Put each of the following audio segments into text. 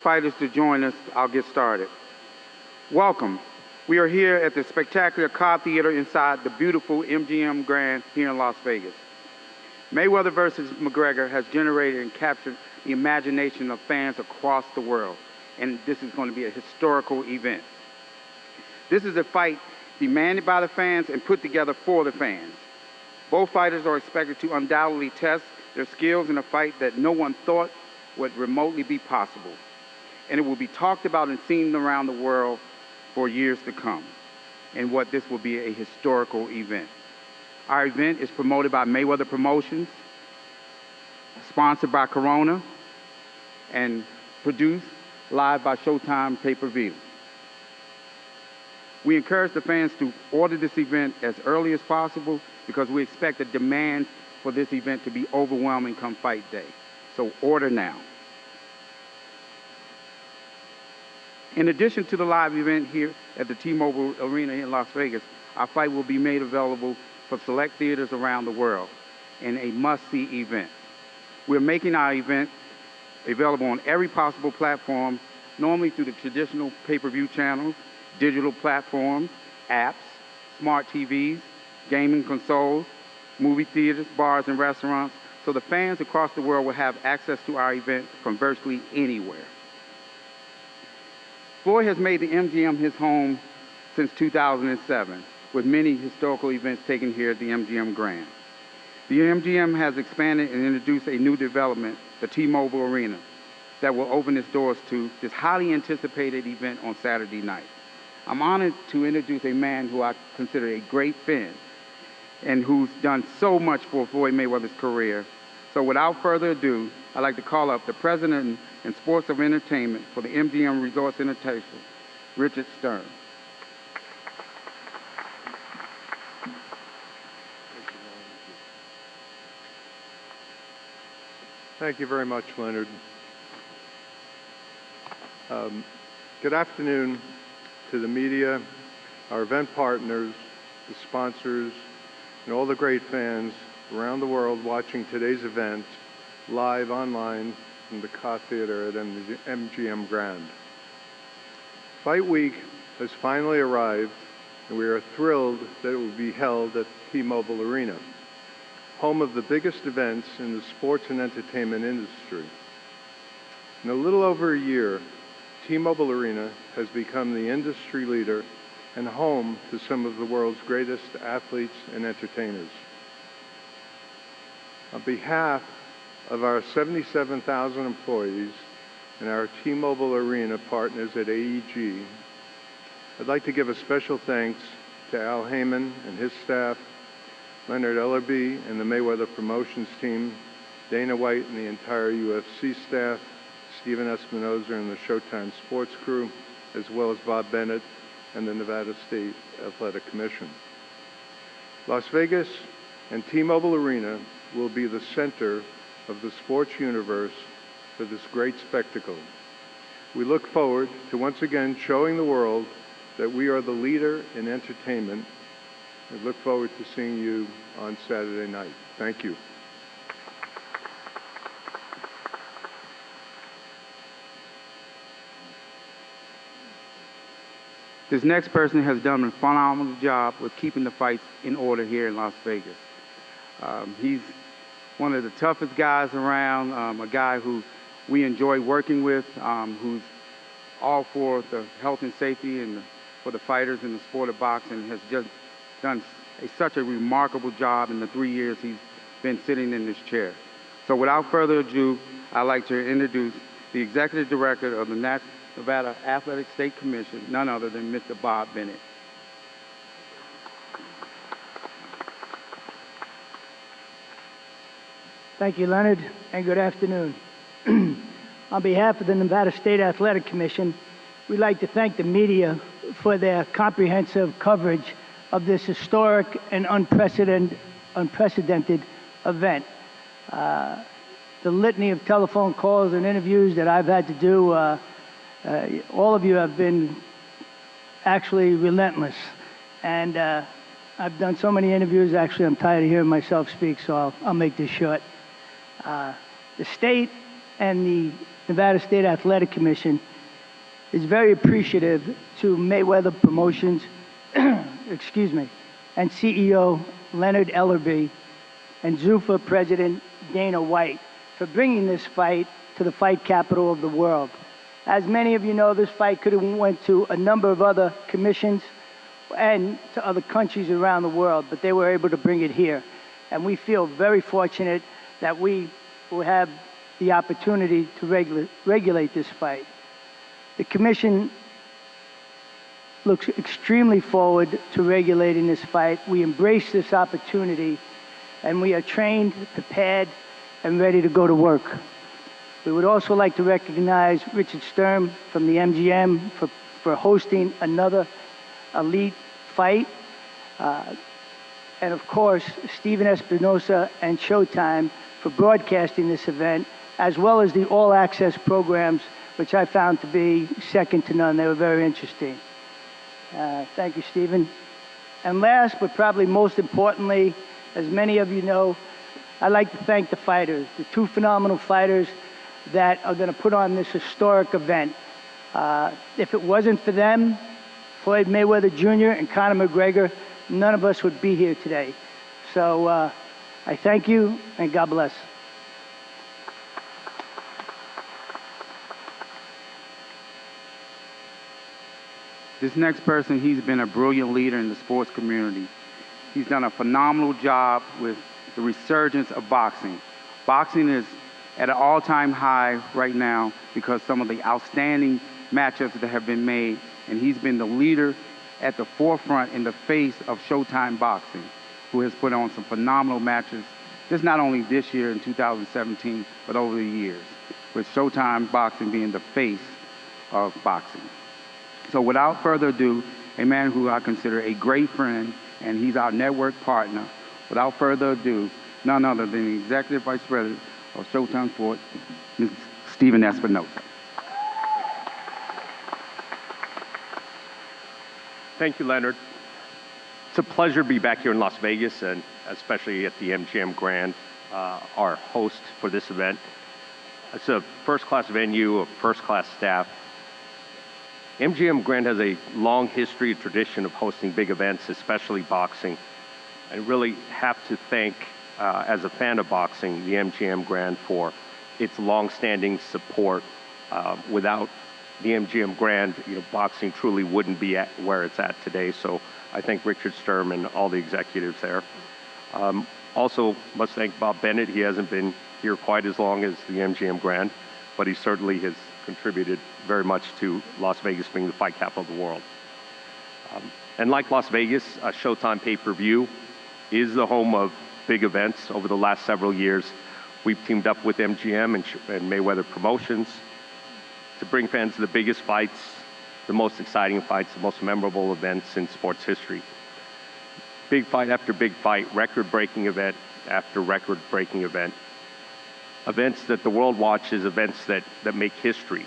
Fighters to join us, I'll get started. Welcome. We are here at the spectacular Cobb Theater inside the beautiful MGM Grand here in Las Vegas. Mayweather versus McGregor has generated and captured the imagination of fans across the world, and this is going to be a historical event. This is a fight demanded by the fans and put together for the fans. Both fighters are expected to undoubtedly test their skills in a fight that no one thought would remotely be possible. And it will be talked about and seen around the world for years to come, and what this will be a historical event. Our event is promoted by Mayweather Promotions, sponsored by Corona, and produced live by Showtime pay-per-view. We encourage the fans to order this event as early as possible because we expect the demand for this event to be overwhelming come fight day. So order now. In addition to the live event here at the T-Mobile Arena in Las Vegas, our fight will be made available for select theaters around the world in a must-see event. We're making our event available on every possible platform, normally through the traditional pay-per-view channels, digital platforms, apps, smart TVs, gaming consoles, movie theaters, bars, and restaurants, so the fans across the world will have access to our event from virtually anywhere. Floyd has made the MGM his home since 2007, with many historical events taken here at the MGM Grand. The MGM has expanded and introduced a new development, the T-Mobile Arena, that will open its doors to this highly anticipated event on Saturday night. I'm honored to introduce a man who I consider a great fan and who's done so much for Floyd Mayweather's career. So without further ado, I'd like to call up the President and Sports of Entertainment for the MGM Resorts Invitational, Richard Stern. Thank you very much, Leonard. Good afternoon to the media, our event partners, the sponsors, and all the great fans around the world watching today's event live online from the Cobb Theater at MGM Grand. Fight Week has finally arrived, and we are thrilled that it will be held at T-Mobile Arena, home of the biggest events in the sports and entertainment industry. In a little over a year, T-Mobile Arena has become the industry leader and home to some of the world's greatest athletes and entertainers. On behalf of our 77,000 employees and our T-Mobile Arena partners at AEG, I'd like to give a special thanks to Al Heyman and his staff, Leonard Ellerby and the Mayweather Promotions team, Dana White and the entire UFC staff, Steven Espinoza and the Showtime sports crew, as well as Bob Bennett and the Nevada State Athletic Commission. Las Vegas and T-Mobile Arena will be the center of the sports universe for this great spectacle. We look forward to once again showing the world that we are the leader in entertainment. We look forward to seeing you on Saturday night. Thank you. This next person has done a phenomenal job with keeping the fights in order here in Las Vegas. He's one of the toughest guys around, a guy who we enjoy working with, who's all for the health and safety and for the fighters in the sport of boxing, has just done such a remarkable job in the 3 years he's been sitting in this chair. So without further ado, I'd like to introduce the Executive Director of the Nevada Athletic State Commission, none other than Mr. Bob Bennett. Thank you, Leonard, and good afternoon. On behalf of the Nevada State Athletic Commission, we'd like to thank the media for their comprehensive coverage of this historic and unprecedented event. The litany of telephone calls and interviews that I've had to do, all of you have been actually relentless. And I've done so many interviews, actually I'm tired of hearing myself speak, so I'll make this short. The state and the Nevada State Athletic Commission is very appreciative to Mayweather Promotions, excuse me, and CEO Leonard Ellerby and Zuffa President Dana White for bringing this fight to the fight capital of the world. As many of you know, this fight could have went to a number of other commissions and to other countries around the world, but they were able to bring it here. And we feel very fortunate that we will have the opportunity to regulate this fight. The commission looks extremely forward to regulating this fight. We embrace this opportunity, and we are trained, prepared, and ready to go to work. We would also like to recognize Richard Sturm from the MGM for hosting another elite fight. And of course, Steven Espinosa and Showtime for broadcasting this event, as well as the All Access programs, which I found to be second to none. They were very interesting. Thank you, Steven. And last, but probably most importantly, as many of you know, I'd like to thank the fighters, the two phenomenal fighters that are going to put on this historic event. If it wasn't for them, Floyd Mayweather Jr. and Conor McGregor, none of us would be here today. So I thank you, and God bless. This next person, he's been a brilliant leader in the sports community. He's done a phenomenal job with the resurgence of boxing. Boxing is at an all-time high right now because some of the outstanding matchups that have been made, and he's been the leader at the forefront in the face of Showtime Boxing, who has put on some phenomenal matches, just not only this year in 2017, but over the years, with Showtime Boxing being the face of boxing. So without further ado, a man who I consider a great friend, and he's our network partner, without further ado, none other than the Executive Vice President of Showtime Sports, Mr. Steven Espinosa. Thank you, Leonard. It's a pleasure to be back here in Las Vegas, and especially at the MGM Grand, our host for this event. It's a first-class venue, a first-class staff. MGM Grand has a long history and tradition of hosting big events, especially boxing. I really have to thank, as a fan of boxing, the MGM Grand for its long-standing support. Without the MGM Grand, boxing truly wouldn't be at where it's at today. So I thank Richard Sturm and all the executives there. Also, must thank Bob Bennett. He hasn't been here quite as long as the MGM Grand, but he certainly has contributed very much to Las Vegas being the fight capital of the world. And like Las Vegas, Showtime pay-per-view is the home of big events. Over the last several years, we've teamed up with MGM and Mayweather Promotions to bring fans to the biggest fights, the most exciting fights, the most memorable events in sports history. Big fight after big fight, record-breaking event after record-breaking event. Events that the world watches, events that make history.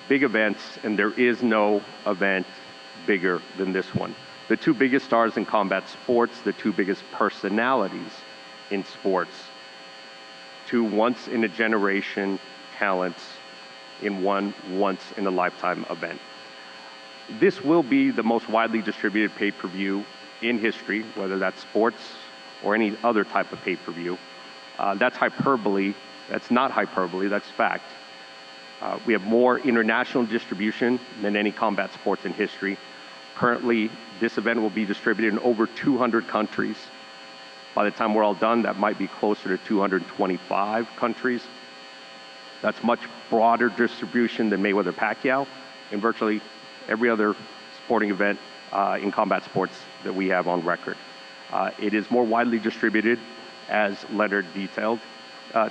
Big events, and there is no event bigger than this one. The two biggest stars in combat sports, the two biggest personalities in sports, two once-in-a-generation talents in one once-in-a-lifetime event. This will be the most widely distributed pay-per-view in history, whether that's sports or any other type of pay-per-view. That's hyperbole. That's not hyperbole, that's fact. We have more international distribution than any combat sports in history. Currently, this event will be distributed in over 200 countries. By the time we're all done, that might be closer to 225 countries. That's much broader distribution than Mayweather-Pacquiao and virtually every other sporting event in combat sports that we have on record. It is more widely distributed, as Leonard detailed,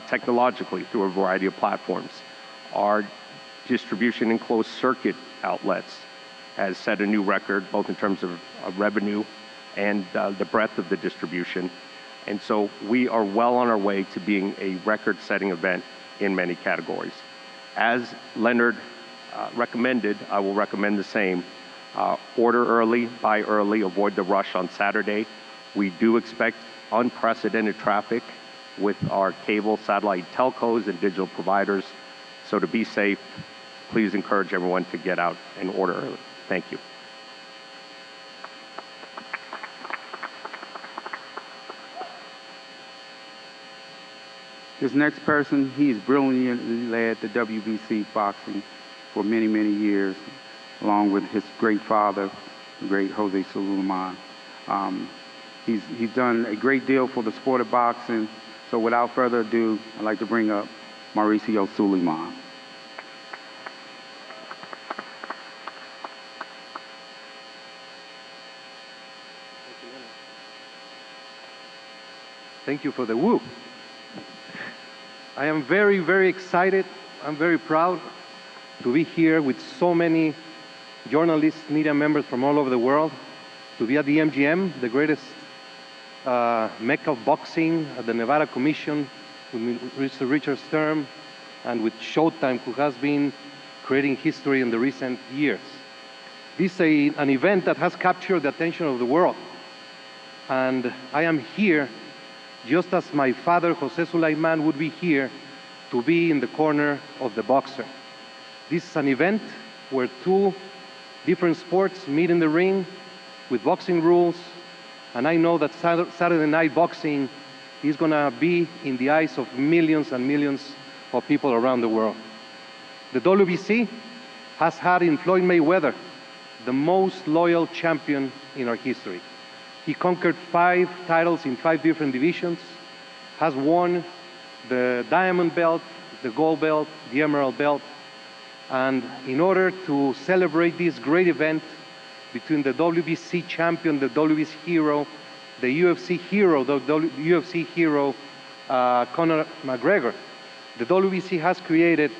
technologically through a variety of platforms. Our distribution in closed circuit outlets has set a new record, both in terms of revenue and the breadth of the distribution. And so we are well on our way to being a record-setting event in many categories. As Leonard recommended, I will recommend the same. Order early, buy early, avoid the rush on Saturday. We do expect unprecedented traffic with our cable, satellite telcos, and digital providers. So to be safe, please encourage everyone to get out and order early. Thank you. This next person, he's brilliantly led the WBC boxing for many, many years, along with his great father, the great Jose Suleiman. He's done a great deal for the sport of boxing. So without further ado, I'd like to bring up Mauricio Suleiman. Thank you for the woo. I am very, very excited. I'm very proud to be here with so many journalists, media members from all over the world, to be at the MGM, the greatest mecca of boxing, at the Nevada Commission, with Mr. Richard Sturm, and with Showtime, who has been creating history in the recent years. This is an event that has captured the attention of the world. And I am here just as my father, Jose Suleiman, would be here to be in the corner of the boxer. This is an event where two different sports meet in the ring with boxing rules, and I know that Saturday night boxing is going to be in the eyes of millions and millions of people around the world. The WBC has had in Floyd Mayweather the most loyal champion in our history. He conquered 5 titles in 5 different divisions, has won the diamond belt, the gold belt, the emerald belt. And in order to celebrate this great event between the WBC champion, the WBC hero, the UFC hero, Conor McGregor, the WBC has created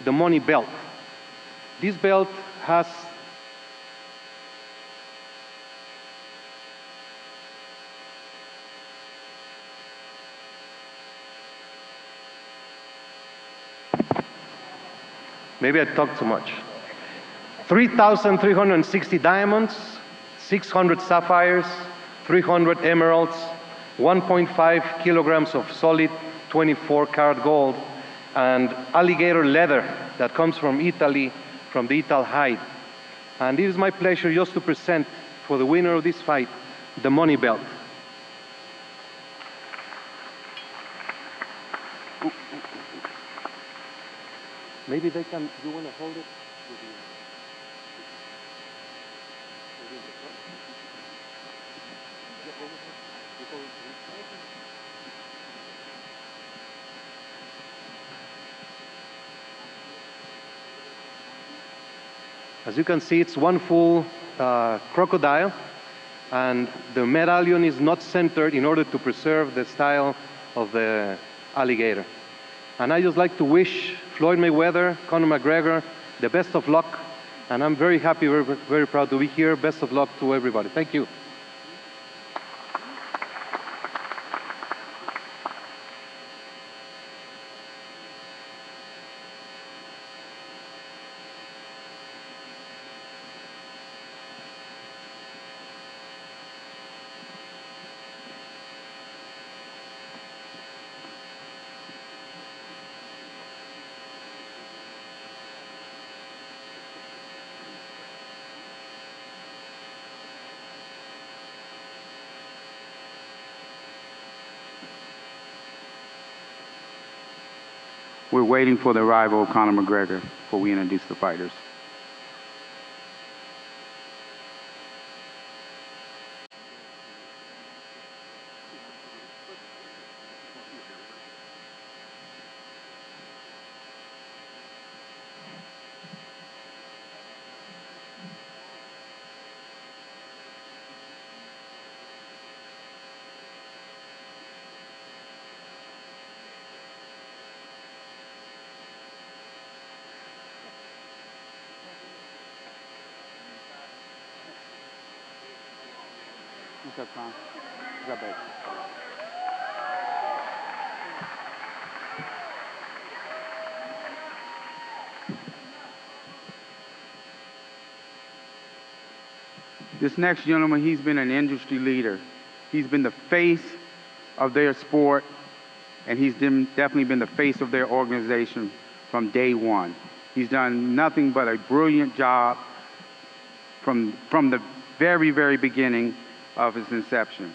the money belt. This belt has maybe I talked too much. 3,360 diamonds, 600 sapphires, 300 emeralds, 1.5 kilograms of solid 24-karat gold, and alligator leather that comes from Italy, from the Ital hide. And it is my pleasure just to present for the winner of this fight, the money belt. Maybe they can, you want to hold it? As you can see, it's one full crocodile, and the medallion is not centered in order to preserve the style of the alligator. And I just like to wish Floyd Mayweather, Conor McGregor, the best of luck. And I'm very happy, very, very proud to be here. Best of luck to everybody. Thank you. We're waiting for the arrival of Conor McGregor before we introduce the fighters. What's up, Tom? What's up, baby? This next gentleman, he's been an industry leader. He's been the face of their sport and he's definitely been the face of their organization from day one. He's done nothing but a brilliant job from the very, very beginning of his inception.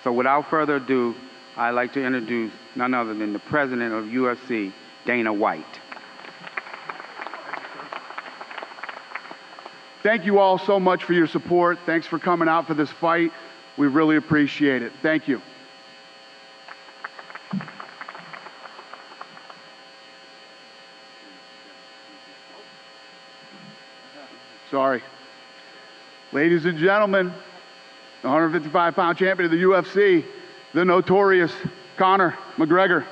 So without further ado, I'd like to introduce none other than the president of UFC, Dana White. Thank you all so much for your support. Thanks for coming out for this fight. We really appreciate it. Thank you. Sorry. Ladies and gentlemen, the 155-pound champion of the UFC, the notorious Conor McGregor.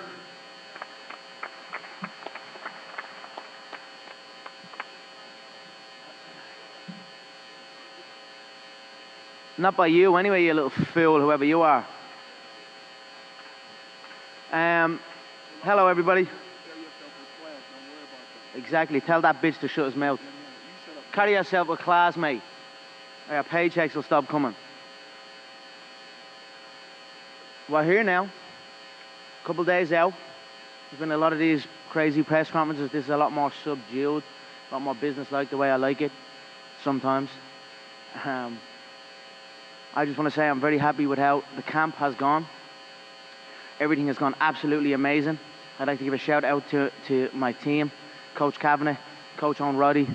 Not by you anyway, you little fool, whoever you are. Hello, everybody. Exactly. Tell that bitch to shut his mouth. Carry yourself with class, mate. Our paychecks will stop coming. We're here now. Couple days out. There's been a lot of these crazy press conferences. This is a lot more subdued, a lot more business-like, the way I like it sometimes. I just want to say I'm very happy with how the camp has gone. Everything has gone absolutely amazing. I'd like to give a shout out to my team, Coach Kavanagh, Coach Owen Roddy,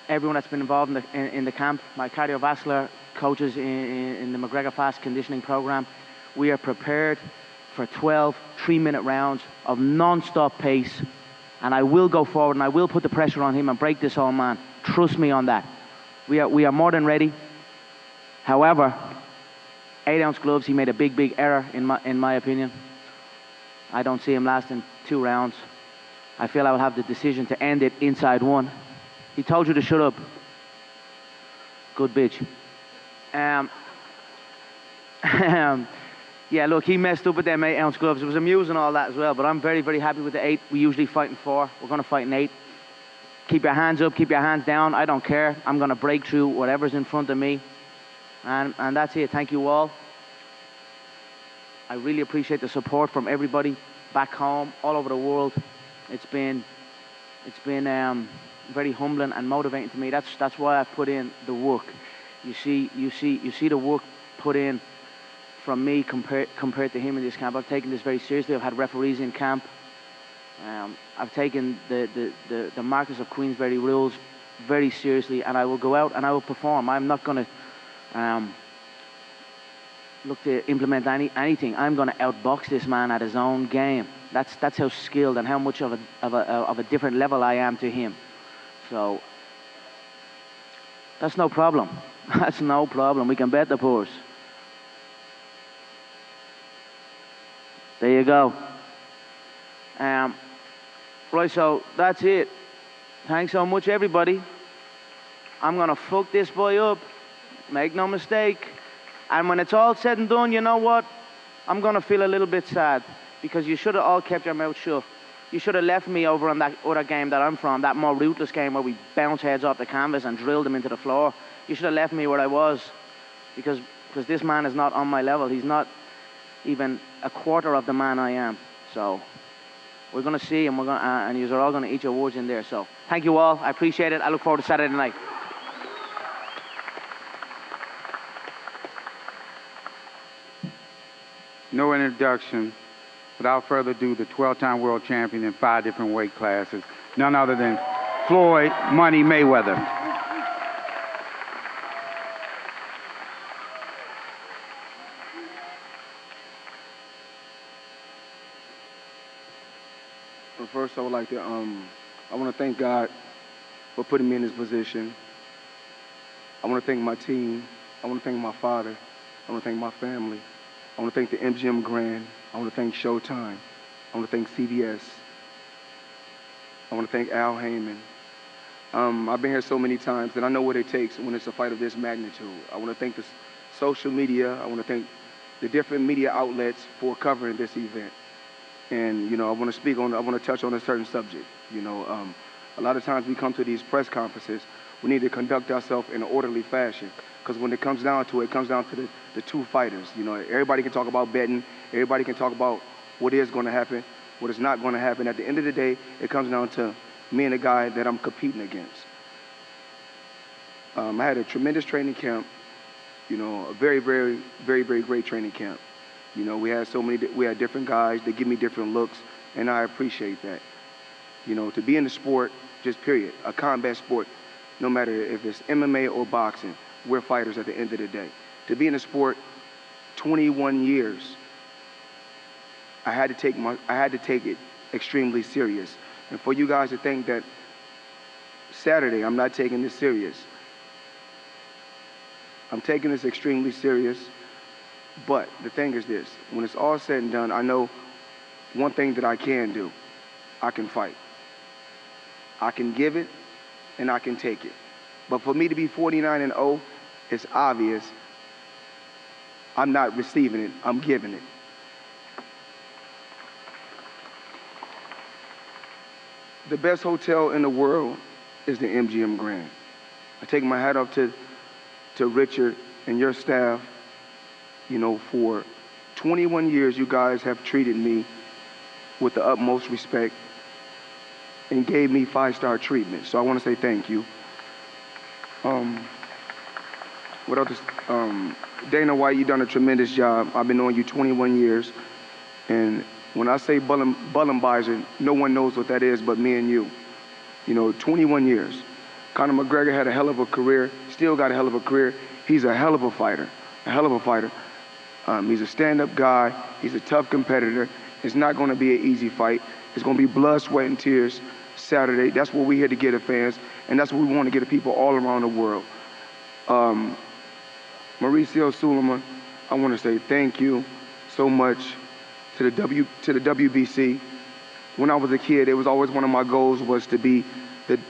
everyone that's been involved in the camp, my cardiovascular coaches in the McGregor Fast Conditioning Program. We are prepared for 12 3-minute rounds of non-stop pace, and I will go forward and I will put the pressure on him and break this old man. Trust me on that. We are more than ready. However, 8-ounce gloves, he made a big error in my opinion. I don't see him lasting 2 rounds. I feel I will have the decision to end it inside 1. He told you to shut up. Good bitch. Yeah, look, he messed up with them 8-ounce gloves. It was amusing all that as well, but I'm very, very happy with the 8. We usually fight in 4. We're going to fight in 8. Keep your hands up, keep your hands down. I don't care. I'm going to break through whatever's in front of me. And that's it. Thank you all. I really appreciate the support from everybody back home, all over the world. It's been very humbling and motivating to me. That's why I put in the work. You see the work put in from me compared to him in this camp. I've taken this very seriously. I've had referees in camp. I've taken the Marquess of Queensberry rules very seriously, and I will go out and I will perform. I'm not going to look to implement anything. I'm going to outbox this man at his own game. That's how skilled and how much of a different level I am to him. So that's no problem. That's no problem. We can bet the purse. There you go. Right, so that's it. Thanks so much, everybody. I'm going to fuck this boy up. Make no mistake. And when it's all said and done, you know what? I'm going to feel a little bit sad because you should have all kept your mouth shut. You should have left me over on that other game that I'm from, that more ruthless game where we bounce heads off the canvas and drill them into the floor. You should have left me where I was because this man is not on my level. He's not even a quarter of the man I am. So we're going to see, and and you're all going to eat your words in there. So thank you all. I appreciate it. I look forward to Saturday night. No introduction. Without further ado, the 12-time world champion in 5 different weight classes, none other than Floyd Money Mayweather. Well, first, I would like to, I want to thank God for putting me in this position. I want to thank my team. I want to thank my father. I want to thank my family. I want to thank the MGM Grand. I want to thank Showtime. I want to thank CBS. I want to thank Al Heyman. I've been here so many times that I know what it takes when it's a fight of this magnitude. I want to thank the social media. I want to thank the different media outlets for covering this event. And, I want to touch on a certain subject. A lot of times we come to these press conferences, we need to conduct ourselves in an orderly fashion. Because when it comes down to the two fighters. Everybody can talk about betting. Everybody can talk about what is going to happen, what is not going to happen. At the end of the day, it comes down to me and the guy that I'm competing against. I had a tremendous training camp, a very, very, very, very great training camp. We had different guys that give me different looks, and I appreciate that. To be in the sport, just period, a combat sport, no matter if it's MMA or boxing, we're fighters at the end of the day. To be in the sport 21 years, I had to take it extremely serious. And for you guys to think that Saturday I'm not taking this serious, I'm taking this extremely serious. But the thing is this, when it's all said and done, I know one thing that I can do. I can fight. I can give it and I can take it. But for me to be 49-0, it's obvious I'm not receiving it, I'm giving it. The best hotel in the world is the MGM Grand. I take my hat off to Richard and your staff. For 21 years, you guys have treated me with the utmost respect and gave me 5-star treatment. So I want to say thank you. What else? Dana White, you've done a tremendous job. I've been knowing you 21 years. And when I say Bullenbeiser, no one knows what that is but me and you. 21 years. Conor McGregor had a hell of a career, still got a hell of a career. He's a hell of a fighter, He's a stand-up guy. He's a tough competitor. It's not going to be an easy fight. It's going to be blood, sweat, and tears Saturday. That's what we're here to get the fans, and that's what we want to get the people all around the world. Mauricio Suleiman, I want to say thank you so much to the WBC. When I was a kid, it was always one of my goals was to be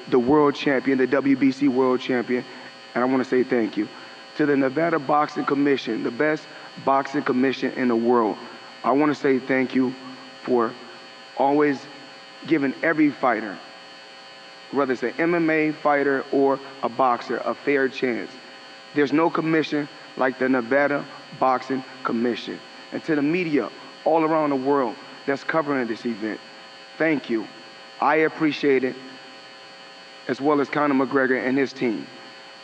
the world champion, the WBC world champion, and I want to say thank you. To the Nevada Boxing Commission, the best boxing commission in the world, I want to say thank you for always giving every fighter, whether it's an MMA fighter or a boxer, a fair chance. There's no commission like the Nevada Boxing Commission. And to the media all around the world that's covering this event, thank you. I appreciate it, as well as Conor McGregor and his team.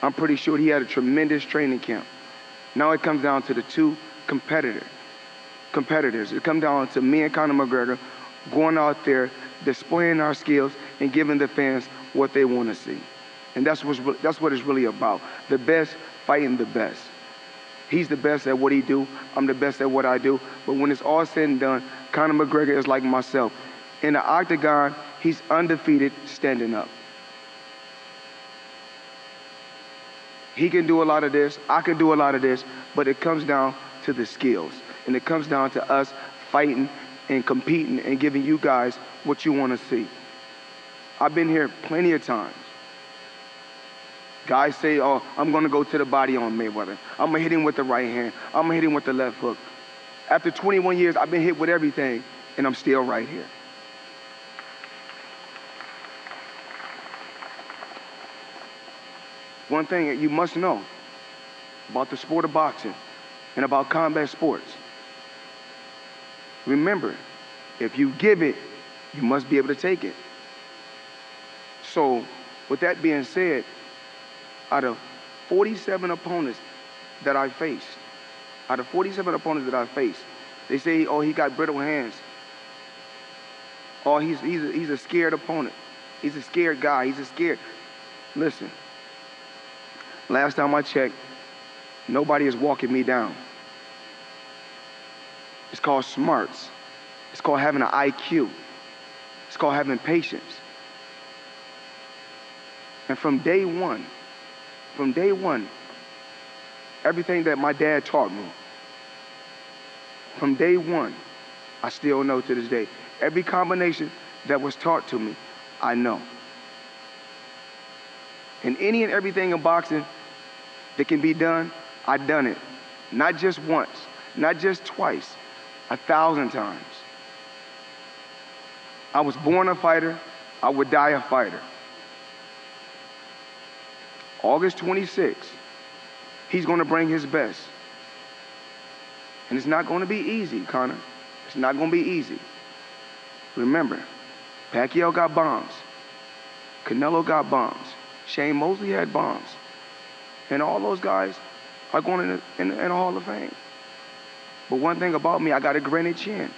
I'm pretty sure he had a tremendous training camp. Now it comes down to the two competitors. It comes down to me and Conor McGregor going out there, displaying our skills, and giving the fans what they want to see. And that's what it's really about. The best fighting the best. He's the best at what he do. I'm the best at what I do. But when it's all said and done, Conor McGregor is like myself. In the octagon, he's undefeated standing up. He can do a lot of this, I can do a lot of this, but it comes down to the skills. And it comes down to us fighting and competing and giving you guys what you want to see. I've been here plenty of times. Guys say, oh, I'm going to go to the body on Mayweather. I'm going to hit him with the right hand. I'm going to hit him with the left hook. After 21 years, I've been hit with everything, and I'm still right here. One thing that you must know about the sport of boxing and about combat sports. Remember, if you give it, you must be able to take it. So, with that being said, out of 47 opponents that I faced, they say, oh, he got brittle hands. Oh, he's a scared opponent. He's a scared guy. Listen. Last time I checked, nobody is walking me down. It's called smarts. It's called having an IQ. It's called having patience. And from day one, everything that my dad taught me, from day one, I still know to this day. Every combination that was taught to me, I know. And any and everything in boxing that can be done, I've done it. Not just once, not just twice, 1,000 times. I was born a fighter, I would die a fighter. August 26th, he's going to bring his best. And it's not going to be easy, Conor. It's not going to be easy. Remember, Pacquiao got bombs. Canelo got bombs. Shane Mosley had bombs. And all those guys are going in the Hall of Fame. But one thing about me, I got a granite chin.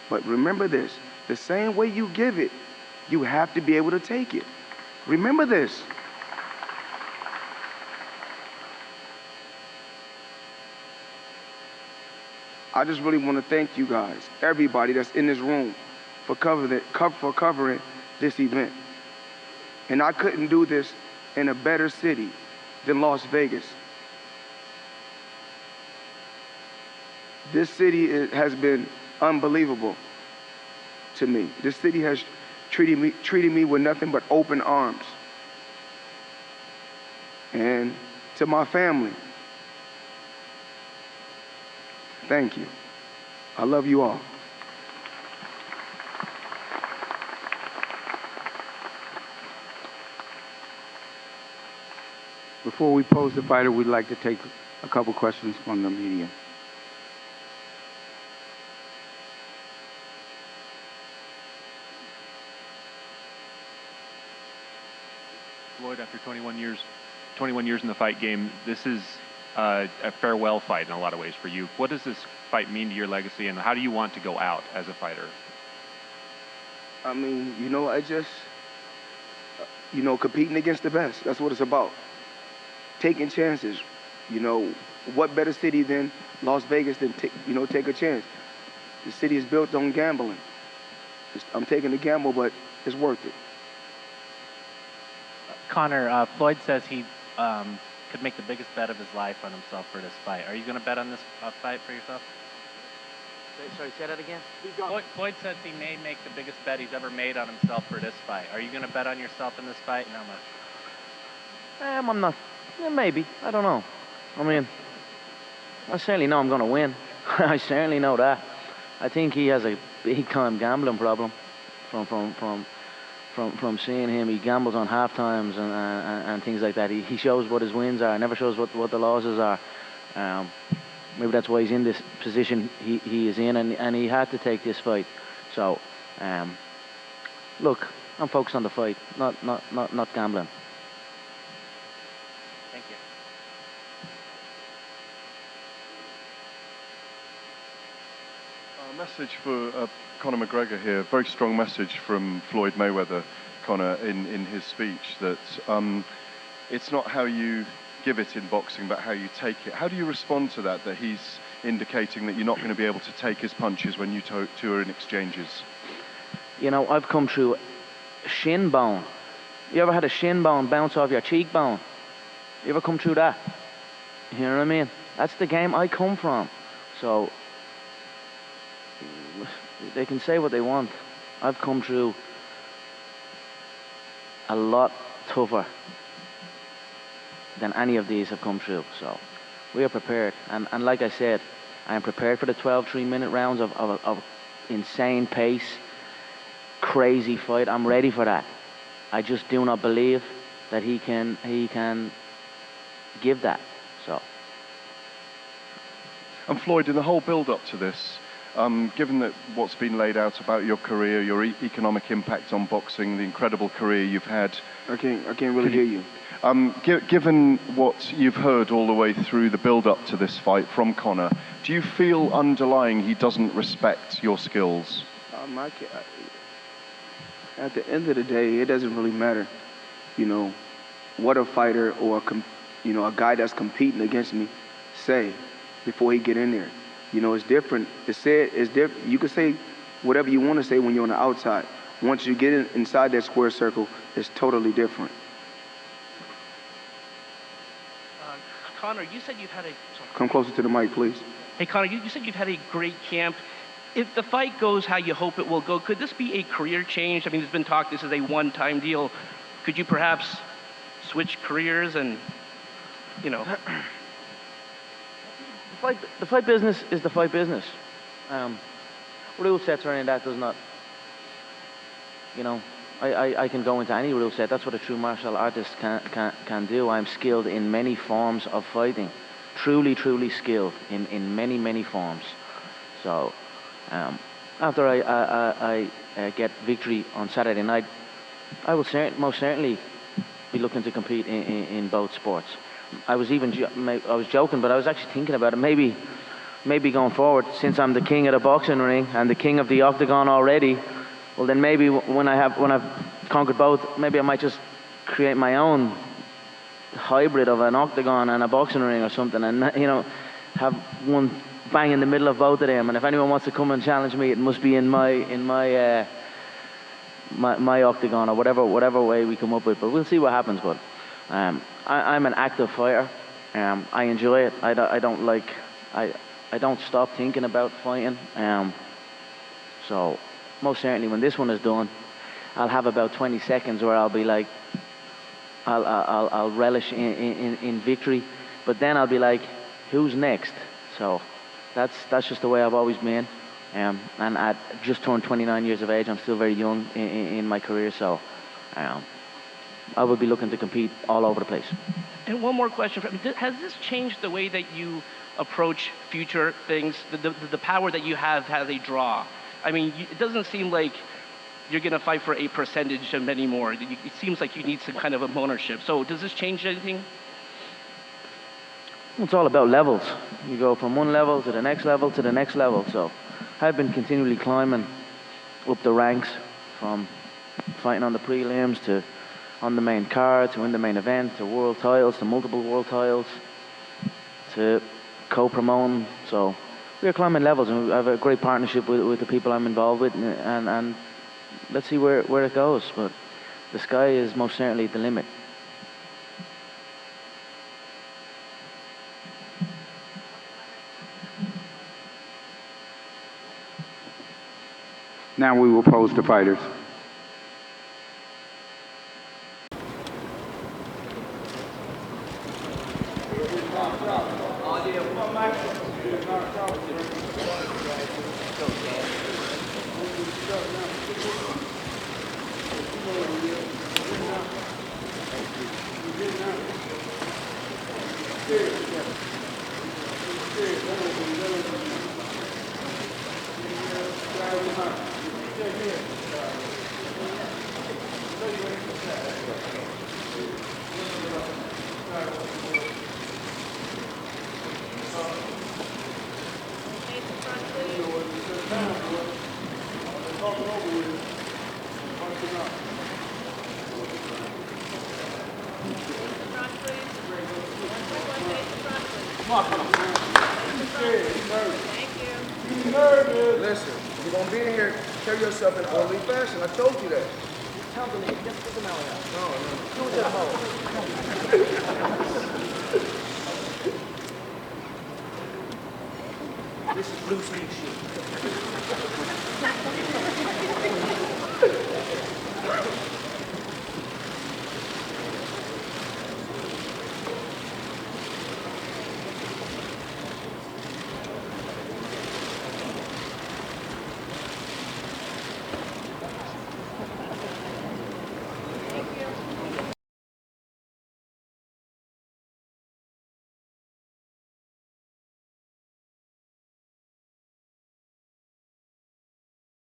But remember this, the same way you give it, you have to be able to take it. Remember this. I just really want to thank you guys, everybody that's in this room, for covering this event. And I couldn't do this in a better city than Las Vegas. This city has been unbelievable to me. This city has treated me with nothing but open arms. And to my family, thank you. I love you all. Before we pose the fighter, we'd like to take a couple questions from the media. Floyd, after 21 years in the fight game, this is a farewell fight in a lot of ways for you. What does this fight mean to your legacy, and how do you want to go out as a fighter? I mean, I just, competing against the best. That's what it's about. Taking chances. What better city than Las Vegas than take a chance? The city is built on gambling. I'm taking the gamble, but it's worth it. Conor, Floyd says he could make the biggest bet of his life on himself for this fight. Are you going to bet on this fight for yourself? Sorry, say that again? Floyd says he may make the biggest bet he's ever made on himself for this fight. Are you going to bet on yourself in this fight, and how much? I'm not. Maybe. I don't know. I mean, I certainly know I'm going to win. I certainly know that. I think he has a big-time gambling problem from seeing him. He gambles on half times and things like that. He shows what his wins are, never shows what the losses are. Maybe that's why he's in this position he is in, and he had to take this fight. So, look, I'm focused on the fight, not gambling. Thank you. A message for Conor McGregor here. Very strong message from Floyd Mayweather, Conor, in his speech that it's not how you give it in boxing, but how you take it. How do you respond to that he's indicating that you're not going to be able to take his punches when you two are in exchanges? I've come through shin bone. You ever had a shin bone bounce off your cheekbone? You ever come through that? You know what I mean? That's the game I come from. So they can say what they want. I've come through a lot tougher than any of these have come through. So we are prepared. And like I said, I am prepared for the 12 3-minute rounds of insane pace, crazy fight. I'm ready for that. I just do not believe that he can give that. So. And Floyd, in the whole build-up to this, given that what's been laid out about your career, your economic impact on boxing, the incredible career you've had, I can't really hear you. Given what you've heard all the way through the build-up to this fight from Conor, do you feel underlying he doesn't respect your skills? At the end of the day, it doesn't really matter, what a fighter or a guy that's competing against me say before he get in there. It's different. It's different. You can say whatever you want to say when you're on the outside. Once you get inside that square circle, it's totally different. Conor, you said you've had a... Come closer to the mic, please. Hey, Conor, you said you've had a great camp. If the fight goes how you hope it will go, could this be a career change? I mean, there's been talk this is a one-time deal. Could you perhaps switch careers and, The fight business is the fight business. Rule sets or any of that does not... I can go into any rule set. That's what a true martial artist can do. I'm skilled in many forms of fighting. Truly skilled in many forms. So, After I get victory on Saturday night, I will most certainly be looking to compete in both sports. I was joking, but I was actually thinking about it. Maybe going forward, since I'm the king of the boxing ring and the king of the octagon already, well then maybe when I've conquered both, maybe I might just create my own hybrid of an octagon and a boxing ring or something, and have one bang in the middle of both of them. And if anyone wants to come and challenge me, it must be in my octagon or whatever way we come up with. But we'll see what happens. But I'm an active fighter. I enjoy it. I don't stop thinking about fighting. So most certainly when this one is done, I'll have about 20 seconds where I'll be like, I'll relish in victory, but then I'll be like, who's next? So that's just the way I've always been. And I just turned 29 years of age. I'm still very young in my career, so I would be looking to compete all over the place. And one more question. Has this changed the way that you approach future things, the power that you have as a draw? I mean, it doesn't seem like you're going to fight for a percentage of many more. It seems like you need some kind of a ownership. So does this change anything? It's all about levels. You go from one level to the next level to the next level. So I've been continually climbing up the ranks, from fighting on the prelims to on the main card to in the main event to world titles to multiple world titles to co-promoting. So we're climbing levels, and we have a great partnership with the people I'm involved with, and let's see where it goes. But the sky is most certainly the limit. Now we will pose the fighters. Listen, if you're gonna be in here, carry yourself in an orderly fashion. I told you that. Tell the nigga, just put the mouth out. No. Do it that This is blue street shit.